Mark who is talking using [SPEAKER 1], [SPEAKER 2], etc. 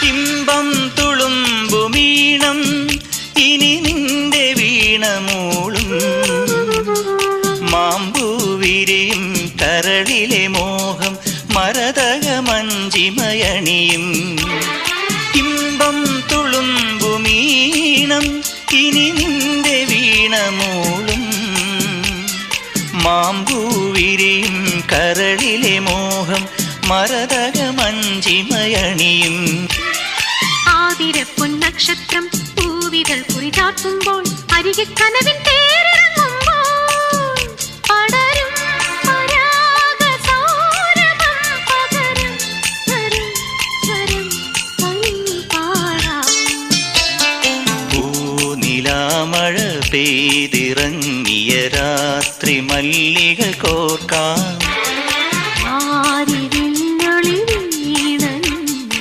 [SPEAKER 1] ഇമ്പം തുളുമ്പുമീണം ഇനി നിന്റെ വീണമൂളും മാമ്പൂ വിരിയും കരളിലെ മോഹം മരതകമഞ്ചിമയണിയും ഇമ്പം തുളുമ്പുമീണം ഇനി നിന്റെ വീണമൂളും മാമ്പൂ വിരിയും കരളിലെ മോഹം മരതകമഞ്ചിമയണിയും
[SPEAKER 2] ആതിരപ്പൊൻ നക്ഷത്രം പൂവിതൾ കുറിചാർത്തുമ്പോൾ അരികെ കനവിൻ തേര്